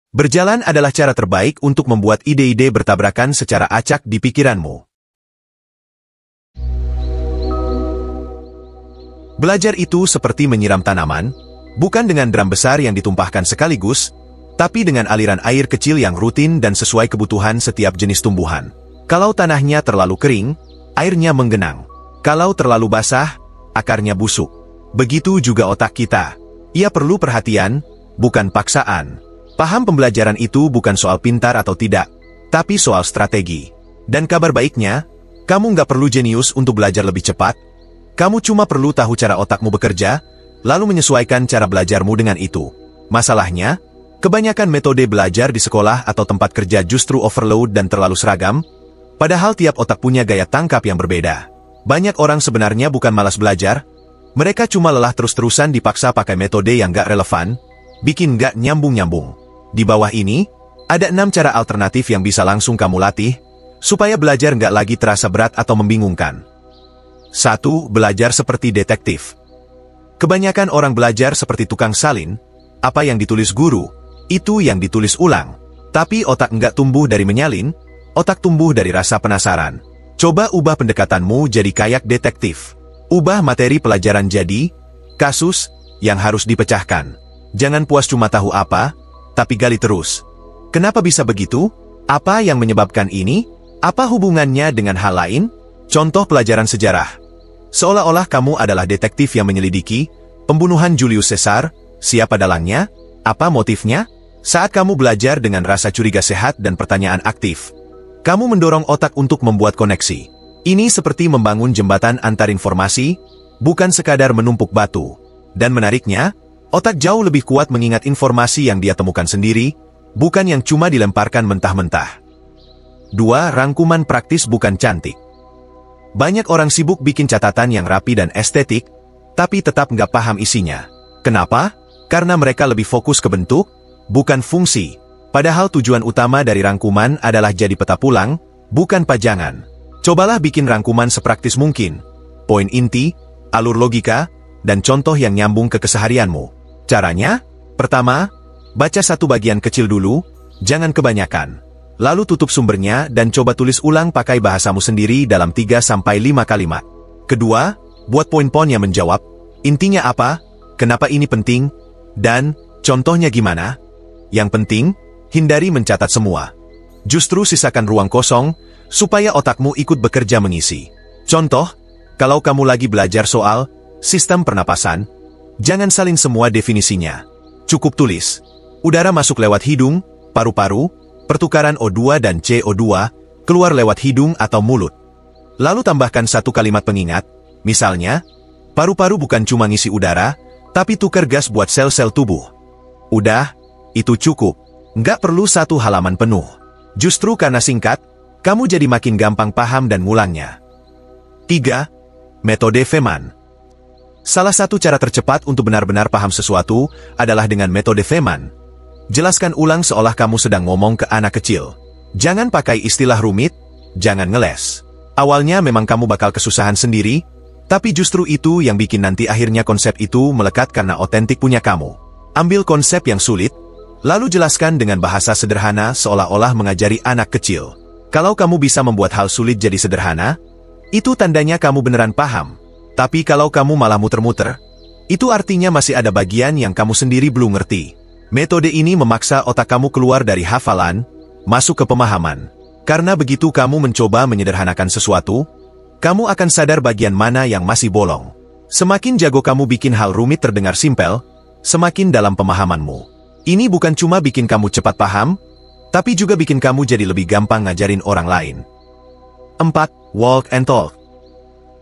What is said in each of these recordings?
Berjalan adalah cara terbaik untuk membuat ide-ide bertabrakan secara acak di pikiranmu. Belajar itu seperti menyiram tanaman, bukan dengan drum besar yang ditumpahkan sekaligus, tapi dengan aliran air kecil yang rutin dan sesuai kebutuhan setiap jenis tumbuhan. Kalau tanahnya terlalu kering, airnya menggenang. Kalau terlalu basah, akarnya busuk. Begitu juga otak kita. Ia perlu perhatian, bukan paksaan. Paham pembelajaran itu bukan soal pintar atau tidak, tapi soal strategi. Dan kabar baiknya, kamu nggak perlu jenius untuk belajar lebih cepat. Kamu cuma perlu tahu cara otakmu bekerja, lalu menyesuaikan cara belajarmu dengan itu. Masalahnya, kebanyakan metode belajar di sekolah atau tempat kerja justru overload dan terlalu seragam, padahal tiap otak punya gaya tangkap yang berbeda. Banyak orang sebenarnya bukan malas belajar, mereka cuma lelah terus-terusan dipaksa pakai metode yang nggak relevan, bikin nggak nyambung-nyambung. Di bawah ini, ada 6 cara alternatif yang bisa langsung kamu latih, supaya belajar nggak lagi terasa berat atau membingungkan. 1. Belajar seperti detektif. Kebanyakan orang belajar seperti tukang salin, apa yang ditulis guru, itu yang ditulis ulang. Tapi otak nggak tumbuh dari menyalin, otak tumbuh dari rasa penasaran. Coba ubah pendekatanmu jadi kayak detektif. Ubah materi pelajaran jadi kasus yang harus dipecahkan. Jangan puas cuma tahu apa, tapi gali terus. Kenapa bisa begitu? Apa yang menyebabkan ini? Apa hubungannya dengan hal lain? Contoh pelajaran sejarah. Seolah-olah kamu adalah detektif yang menyelidiki pembunuhan Julius Caesar, siapa dalangnya, apa motifnya? Saat kamu belajar dengan rasa curiga sehat dan pertanyaan aktif, kamu mendorong otak untuk membuat koneksi. Ini seperti membangun jembatan antar informasi, bukan sekadar menumpuk batu. Dan menariknya, otak jauh lebih kuat mengingat informasi yang dia temukan sendiri, bukan yang cuma dilemparkan mentah-mentah. 2. Rangkuman praktis bukan cantik. Banyak orang sibuk bikin catatan yang rapi dan estetik, tapi tetap nggak paham isinya. Kenapa? Karena mereka lebih fokus ke bentuk, bukan fungsi. Padahal tujuan utama dari rangkuman adalah jadi peta pulang, bukan pajangan. Cobalah bikin rangkuman sepraktis mungkin. Poin inti, alur logika, dan contoh yang nyambung ke keseharianmu. Caranya? Pertama, baca satu bagian kecil dulu, jangan kebanyakan. Lalu tutup sumbernya dan coba tulis ulang pakai bahasamu sendiri dalam 3-5 kalimat. Kedua, buat poin-poin yang menjawab, intinya apa, kenapa ini penting, dan contohnya gimana. Yang penting, hindari mencatat semua. Justru sisakan ruang kosong, supaya otakmu ikut bekerja mengisi. Contoh, kalau kamu lagi belajar soal sistem pernapasan, jangan salin semua definisinya. Cukup tulis, udara masuk lewat hidung, paru-paru, pertukaran O2 dan CO2, keluar lewat hidung atau mulut. Lalu tambahkan satu kalimat pengingat, misalnya, paru-paru bukan cuma ngisi udara, tapi tukar gas buat sel-sel tubuh. Udah, itu cukup. Nggak perlu satu halaman penuh. Justru karena singkat, kamu jadi makin gampang paham dan ngulangnya. 3. Metode Feynman. Salah satu cara tercepat untuk benar-benar paham sesuatu adalah dengan metode Feynman. Jelaskan ulang seolah kamu sedang ngomong ke anak kecil. Jangan pakai istilah rumit, jangan ngeles. Awalnya memang kamu bakal kesusahan sendiri, tapi justru itu yang bikin nanti akhirnya konsep itu melekat karena otentik punya kamu. Ambil konsep yang sulit, lalu jelaskan dengan bahasa sederhana seolah-olah mengajari anak kecil. Kalau kamu bisa membuat hal sulit jadi sederhana, itu tandanya kamu beneran paham. Tapi kalau kamu malah muter-muter, itu artinya masih ada bagian yang kamu sendiri belum ngerti. Metode ini memaksa otak kamu keluar dari hafalan, masuk ke pemahaman. Karena begitu kamu mencoba menyederhanakan sesuatu, kamu akan sadar bagian mana yang masih bolong. Semakin jago kamu bikin hal rumit terdengar simpel, semakin dalam pemahamanmu. Ini bukan cuma bikin kamu cepat paham, tapi juga bikin kamu jadi lebih gampang ngajarin orang lain. 4. Walk and talk.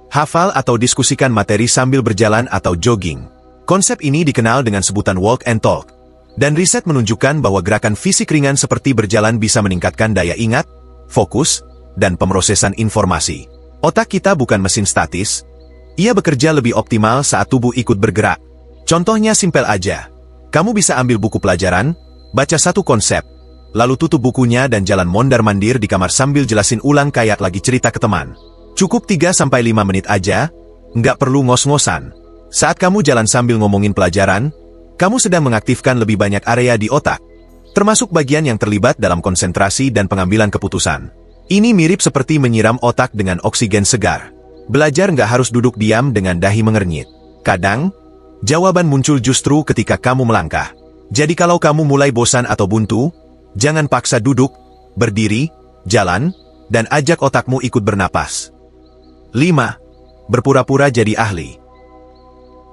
Hafal atau diskusikan materi sambil berjalan atau jogging. Konsep ini dikenal dengan sebutan walk and talk. Dan riset menunjukkan bahwa gerakan fisik ringan seperti berjalan bisa meningkatkan daya ingat, fokus, dan pemrosesan informasi. Otak kita bukan mesin statis. Ia bekerja lebih optimal saat tubuh ikut bergerak. Contohnya simpel aja. Kamu bisa ambil buku pelajaran, baca satu konsep, lalu tutup bukunya dan jalan mondar-mandir di kamar sambil jelasin ulang kayak lagi cerita ke teman. Cukup 3-5 menit aja, nggak perlu ngos-ngosan. Saat kamu jalan sambil ngomongin pelajaran, kamu sedang mengaktifkan lebih banyak area di otak. termasuk bagian yang terlibat dalam konsentrasi dan pengambilan keputusan. Ini mirip seperti menyiram otak dengan oksigen segar. Belajar nggak harus duduk diam dengan dahi mengernyit. Kadang, jawaban muncul justru ketika kamu melangkah. Jadi kalau kamu mulai bosan atau buntu, jangan paksa duduk, berdiri, jalan, dan ajak otakmu ikut bernapas. 5. Berpura-pura jadi ahli.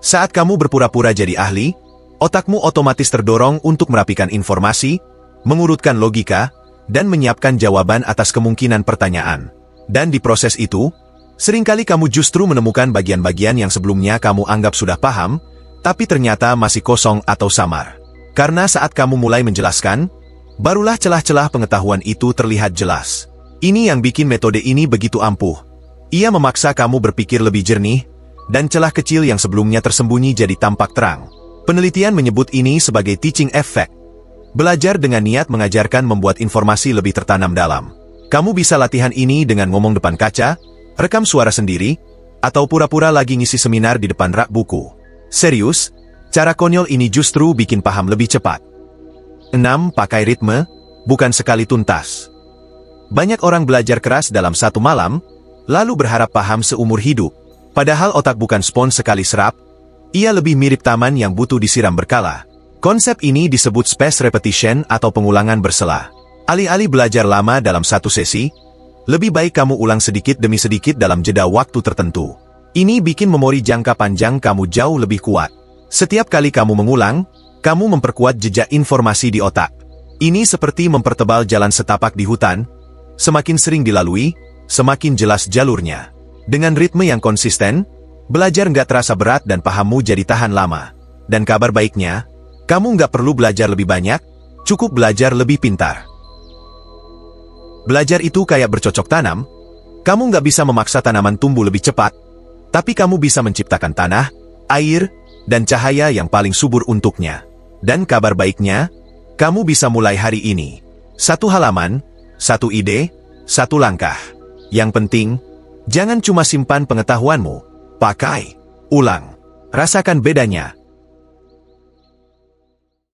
Saat kamu berpura-pura jadi ahli, otakmu otomatis terdorong untuk merapikan informasi, mengurutkan logika, dan menyiapkan jawaban atas kemungkinan pertanyaan. Dan di proses itu, seringkali kamu justru menemukan bagian-bagian yang sebelumnya kamu anggap sudah paham, tapi ternyata masih kosong atau samar. Karena saat kamu mulai menjelaskan, barulah celah-celah pengetahuan itu terlihat jelas. Ini yang bikin metode ini begitu ampuh. Ia memaksa kamu berpikir lebih jernih, dan celah kecil yang sebelumnya tersembunyi jadi tampak terang. Penelitian menyebut ini sebagai teaching effect. Belajar dengan niat mengajarkan membuat informasi lebih tertanam dalam. Kamu bisa latihan ini dengan ngomong depan kaca, rekam suara sendiri, atau pura-pura lagi ngisi seminar di depan rak buku. Serius, cara konyol ini justru bikin paham lebih cepat. 6. Pakai ritme, bukan sekali tuntas. Banyak orang belajar keras dalam satu malam, lalu berharap paham seumur hidup. Padahal otak bukan spons sekali serap, ia lebih mirip taman yang butuh disiram berkala. Konsep ini disebut spaced repetition atau pengulangan bersela. Alih-alih belajar lama dalam satu sesi, lebih baik kamu ulang sedikit demi sedikit dalam jeda waktu tertentu. Ini bikin memori jangka panjang kamu jauh lebih kuat. Setiap kali kamu mengulang, kamu memperkuat jejak informasi di otak. Ini seperti mempertebal jalan setapak di hutan. Semakin sering dilalui, semakin jelas jalurnya. Dengan ritme yang konsisten, belajar nggak terasa berat dan pahammu jadi tahan lama. Dan kabar baiknya, kamu nggak perlu belajar lebih banyak, cukup belajar lebih pintar. Belajar itu kayak bercocok tanam. Kamu nggak bisa memaksa tanaman tumbuh lebih cepat, tapi kamu bisa menciptakan tanah, air, dan cahaya yang paling subur untuknya. Dan kabar baiknya, kamu bisa mulai hari ini. 1 halaman, 1 ide, 1 langkah. Yang penting, jangan cuma simpan pengetahuanmu, pakai, ulang, rasakan bedanya.